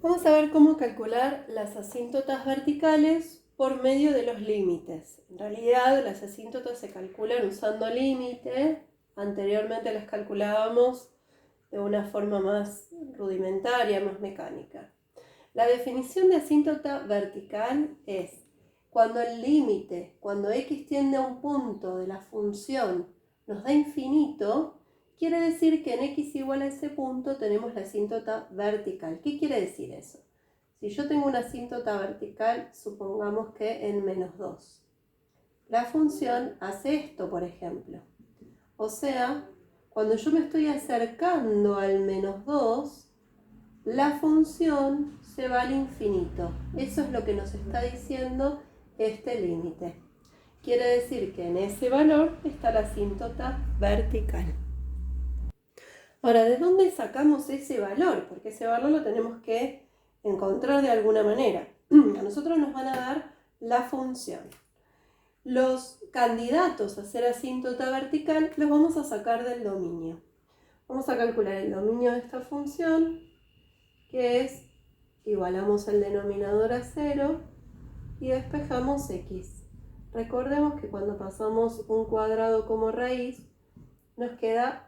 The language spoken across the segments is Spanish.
Vamos a ver cómo calcular las asíntotas verticales por medio de los límites. En realidad, las asíntotas se calculan usando límite. Anteriormente las calculábamos de una forma más rudimentaria, más mecánica. La definición de asíntota vertical es cuando el límite, cuando x tiende a un punto de la función, nos da infinito, quiere decir que en x igual a ese punto tenemos la asíntota vertical. ¿Qué quiere decir eso? Si yo tengo una asíntota vertical, supongamos que en -2. La función hace esto, por ejemplo. O sea, cuando yo me estoy acercando al -2, la función se va al infinito. Eso es lo que nos está diciendo este límite. Quiere decir que en ese valor está la asíntota vertical. Ahora, ¿de dónde sacamos ese valor? Porque ese valor lo tenemos que encontrar de alguna manera. A nosotros nos van a dar la función. Los candidatos a ser asíntota vertical los vamos a sacar del dominio. Vamos a calcular el dominio de esta función, que es, igualamos el denominador a 0 y despejamos x. Recordemos que cuando pasamos un cuadrado como raíz, nos queda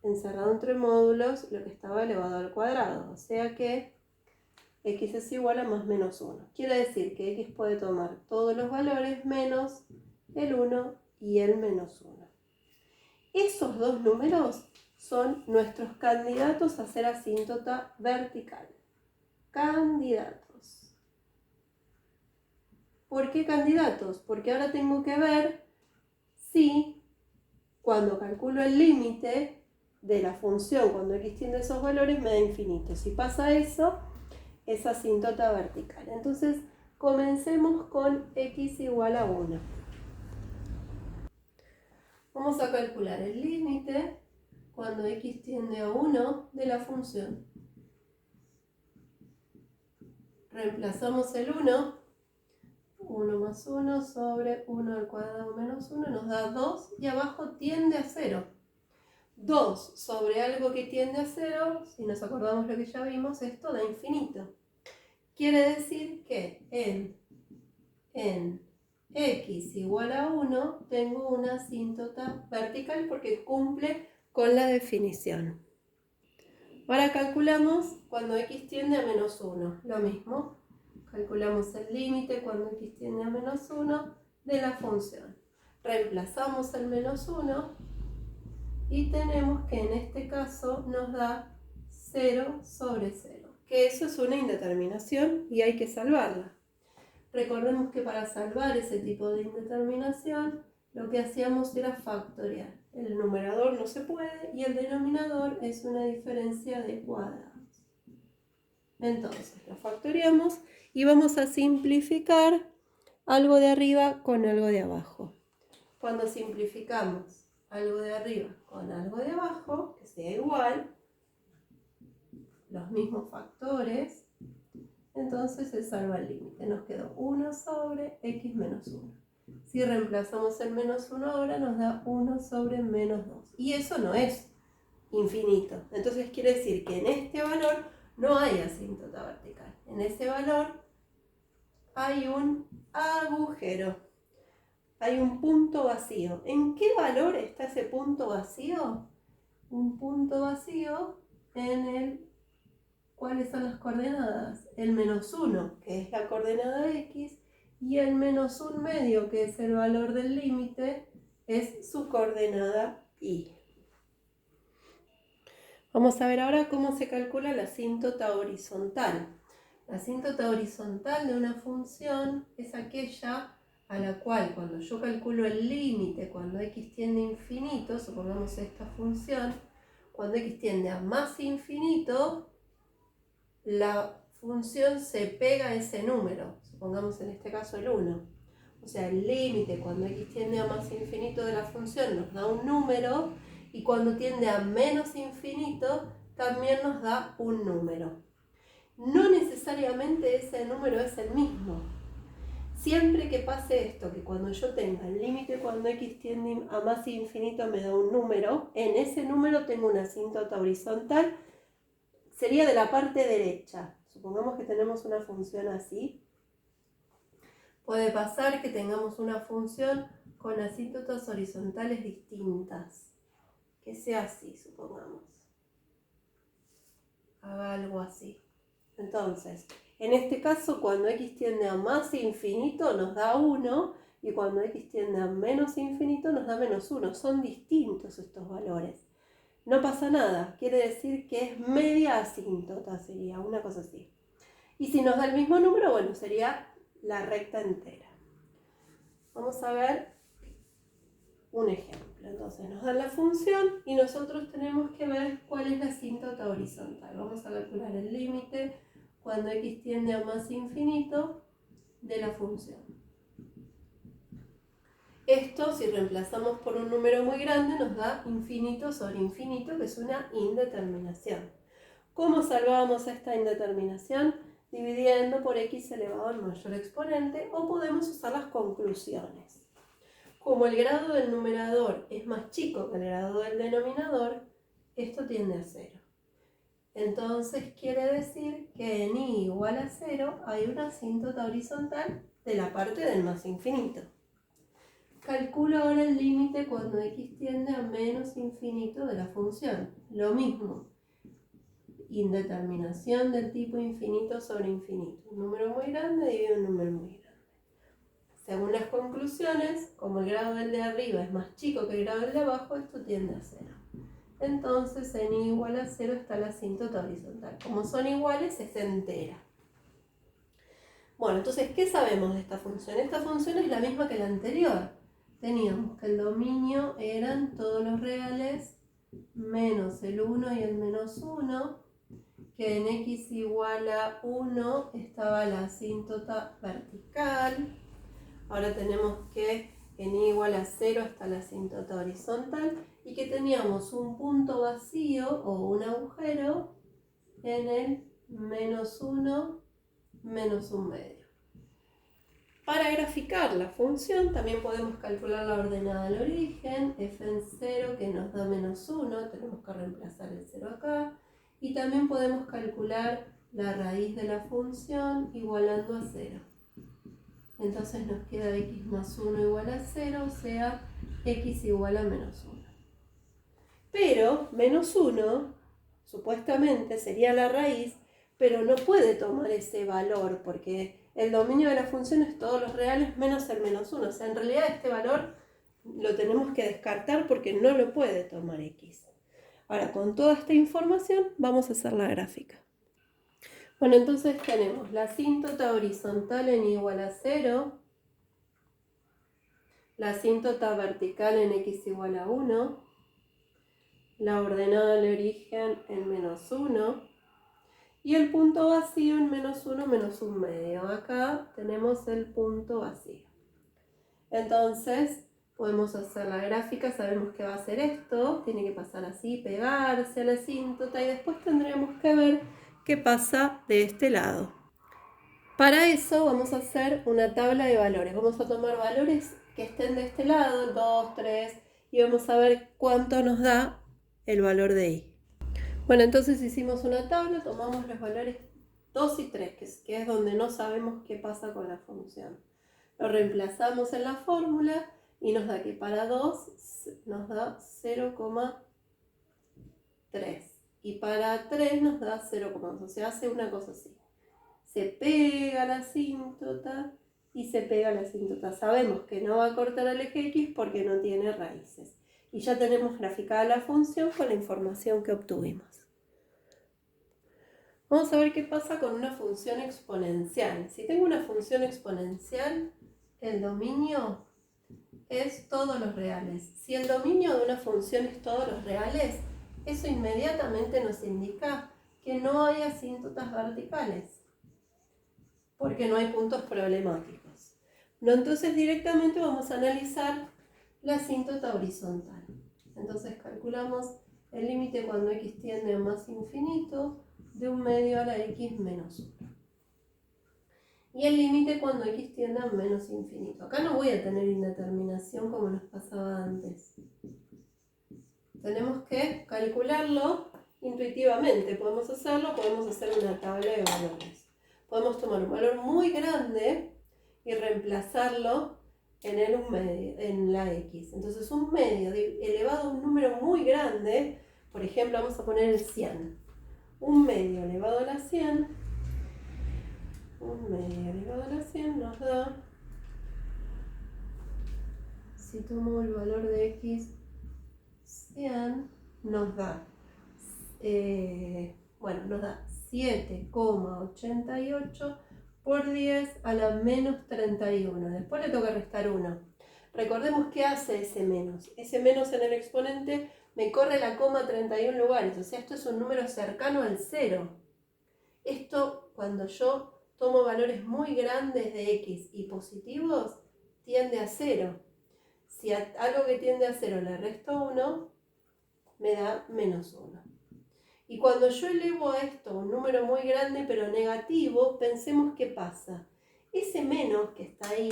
encerrado entre módulos lo que estaba elevado al cuadrado, o sea que x es igual a más menos 1. Quiere decir que x puede tomar todos los valores menos el 1 y el menos 1. Esos dos números son nuestros candidatos a ser asíntota vertical. Candidatos. ¿Por qué candidatos? Porque ahora tengo que ver si cuando calculo el límite de la función, cuando x tiende a esos valores, me da infinito. Si pasa eso, es asíntota vertical. Entonces, comencemos con x igual a 1. Vamos a calcular el límite cuando x tiende a 1 de la función. Reemplazamos el 1. 1 más 1 sobre 1 al cuadrado menos 1 nos da 2 y abajo tiende a 0. 2 sobre algo que tiende a 0, si nos acordamos lo que ya vimos, esto da infinito. Quiere decir que en x igual a 1 tengo una asíntota vertical porque cumple con la definición. Ahora calculamos cuando x tiende a menos 1. Lo mismo, calculamos el límite cuando x tiende a menos 1 de la función. Reemplazamos el menos 1 y tenemos que en este caso nos da 0 sobre 0. Que eso es una indeterminación y hay que salvarla. Recordemos que para salvar ese tipo de indeterminación, lo que hacíamos era factoriar. El numerador no se puede y el denominador es una diferencia de cuadrados. Entonces, lo factoriamos y vamos a simplificar algo de arriba con algo de abajo. Cuando simplificamos algo de arriba con algo de abajo, que sea igual, los mismos factores, entonces se salva el límite. Nos quedó 1 sobre x menos 1. Si reemplazamos el menos 1 ahora, nos da 1 sobre menos 2. Y eso no es infinito. Entonces quiere decir que en este valor no hay asíntota vertical. En ese valor hay un agujero. Hay un punto vacío. ¿En qué valor está ese punto vacío? Un punto vacío en el... ¿Cuáles son las coordenadas? El menos 1, que es la coordenada x, y el menos 1 medio, que es el valor del límite, es su coordenada y. Vamos a ver ahora cómo se calcula la asíntota horizontal. La asíntota horizontal de una función es aquella a la cual cuando yo calculo el límite, cuando x tiende a infinito, supongamos esta función, cuando x tiende a más infinito, la función se pega a ese número, supongamos en este caso el 1. O sea, el límite cuando x tiende a más infinito de la función nos da un número y cuando tiende a menos infinito también nos da un número. No necesariamente ese número es el mismo. Siempre que pase esto, que cuando yo tenga el límite cuando x tiende a más infinito me da un número, en ese número tengo una asíntota horizontal, sería de la parte derecha. Supongamos que tenemos una función así. Puede pasar que tengamos una función con asíntotas horizontales distintas. Que sea así, supongamos. Haga algo así. Entonces, en este caso, cuando x tiende a más infinito nos da 1 y cuando x tiende a menos infinito nos da menos 1. Son distintos estos valores. No pasa nada, quiere decir que es media asíntota, sería una cosa así. Y si nos da el mismo número, bueno, sería la recta entera. Vamos a ver un ejemplo. Entonces nos dan la función y nosotros tenemos que ver cuál es la asíntota horizontal. Vamos a calcular el límite cuando x tiende a más infinito de la función. Esto, si reemplazamos por un número muy grande, nos da infinito sobre infinito, que es una indeterminación. ¿Cómo salvamos esta indeterminación? Dividiendo por x elevado al mayor exponente, o podemos usar las conclusiones. Como el grado del numerador es más chico que el grado del denominador, esto tiende a 0. Entonces quiere decir que en i igual a 0 hay una asíntota horizontal de la parte del más infinito. Calculo ahora el límite cuando x tiende a menos infinito de la función. Lo mismo. Indeterminación del tipo infinito sobre infinito. Un número muy grande divide un número muy grande. Según las conclusiones, como el grado del de arriba es más chico que el grado del de abajo, esto tiende a 0. Entonces en i igual a 0 está la asíntota horizontal. Como son iguales, es entera. Bueno, entonces, ¿qué sabemos de esta función? Esta función es la misma que la anterior. Teníamos que el dominio eran todos los reales menos el 1 y el menos 1, que en x igual a 1 estaba la asíntota vertical. Ahora tenemos que en i igual a 0 está la asíntota horizontal y que teníamos un punto vacío o un agujero en el menos 1, menos 1 medio. Para graficar la función también podemos calcular la ordenada al origen, f en 0 que nos da menos 1, tenemos que reemplazar el 0 acá, y también podemos calcular la raíz de la función igualando a 0. Entonces nos queda x más 1 igual a 0, o sea, x igual a menos 1. Pero menos 1 supuestamente sería la raíz, pero no puede tomar ese valor porque el dominio de la función es todos los reales menos el menos 1. O sea, en realidad este valor lo tenemos que descartar porque no lo puede tomar x. Ahora, con toda esta información vamos a hacer la gráfica. Bueno, entonces tenemos la asíntota horizontal en igual a 0, la asíntota vertical en x igual a 1, la ordenada del origen en menos 1, y el punto vacío en menos 1, menos 1 medio. Acá tenemos el punto vacío. Entonces, podemos hacer la gráfica, sabemos que va a ser esto, tiene que pasar así, pegarse a la asíntota, y después tendremos que ver qué pasa de este lado. Para eso vamos a hacer una tabla de valores. Vamos a tomar valores que estén de este lado, 2, 3, y vamos a ver cuánto nos da el valor de i. Bueno, entonces hicimos una tabla, tomamos los valores 2 y 3, que es donde no sabemos qué pasa con la función. Lo reemplazamos en la fórmula y nos da que para 2 nos da 0,3 y para 3 nos da 0,2, o sea, hace una cosa así. Se pega la asíntota y se pega la asíntota. Sabemos que no va a cortar el eje X porque no tiene raíces. Y ya tenemos graficada la función con la información que obtuvimos. Vamos a ver qué pasa con una función exponencial. Si tengo una función exponencial, el dominio es todos los reales. Si el dominio de una función es todos los reales, eso inmediatamente nos indica que no hay asíntotas verticales, porque no hay puntos problemáticos. No, entonces directamente vamos a analizar la asíntota horizontal. Entonces calculamos el límite cuando x tiende a más infinito de 1 medio a la x menos 1. Y el límite cuando x tiende a menos infinito. Acá no voy a tener indeterminación como nos pasaba antes. Tenemos que calcularlo intuitivamente. Podemos hacerlo, podemos hacer una tabla de valores. podemos tomar un valor muy grande y reemplazarlo en el 1 medio, en la x. Entonces un medio elevado a un número muy grande, por ejemplo vamos a poner el 100. Un medio elevado a la 100, un medio elevado a la 100 nos da, si tomo el valor de x 100, nos da, nos da 7,88 por 10 a la menos 31. Después le toca restar 1. Recordemos qué hace ese menos. Ese menos en el exponente me corre la coma 31 lugares. O sea, esto es un número cercano al 0. Esto, cuando yo tomo valores muy grandes de x y positivos, tiende a 0. Si a algo que tiende a 0 le resto 1, me da menos 1. Y cuando yo elevo a esto un número muy grande pero negativo, pensemos qué pasa. Ese menos que está ahí,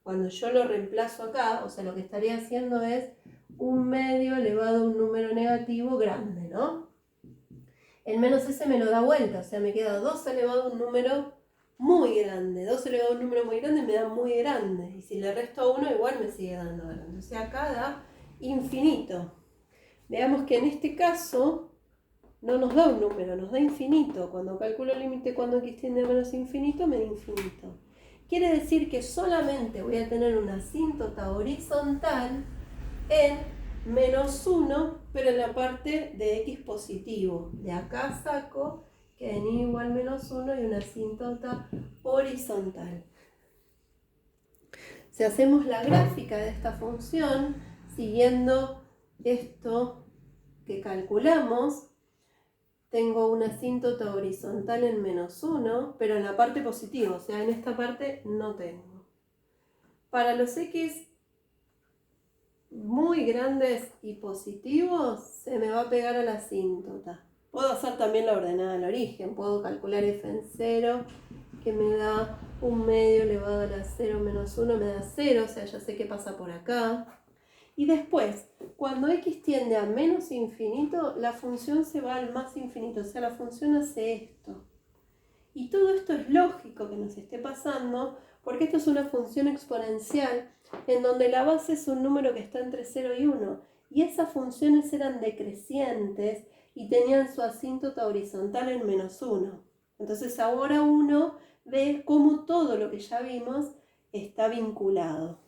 cuando yo lo reemplazo acá, o sea, lo que estaría haciendo es un medio elevado a un número negativo grande, ¿no? El menos ese me lo da vuelta, o sea, me queda 2 elevado a un número muy grande. 2 elevado a un número muy grande me da muy grande. Y si le resto 1, igual me sigue dando grande. O sea, acá da infinito. Veamos que en este caso no nos da un número, nos da infinito. Cuando calculo el límite cuando x tiende a menos infinito, me da infinito. Quiere decir que solamente voy a tener una asíntota horizontal en menos 1, pero en la parte de x positivo. De acá saco que en y igual menos 1 y una asíntota horizontal. Si hacemos la gráfica de esta función, siguiendo esto que calculamos, tengo una asíntota horizontal en menos 1, pero en la parte positiva, o sea, en esta parte no tengo. Para los x muy grandes y positivos, se me va a pegar a la asíntota. Puedo hacer también la ordenada al origen, puedo calcular f en 0, que me da un medio elevado a la 0 menos 1, me da 0, o sea, ya sé qué pasa por acá. Y después, cuando x tiende a menos infinito, la función se va al más infinito, o sea, la función hace esto. Y todo esto es lógico que nos esté pasando, porque esto es una función exponencial, en donde la base es un número que está entre 0 y 1. Y esas funciones eran decrecientes y tenían su asíntota horizontal en menos 1. Entonces ahora uno ve cómo todo lo que ya vimos está vinculado.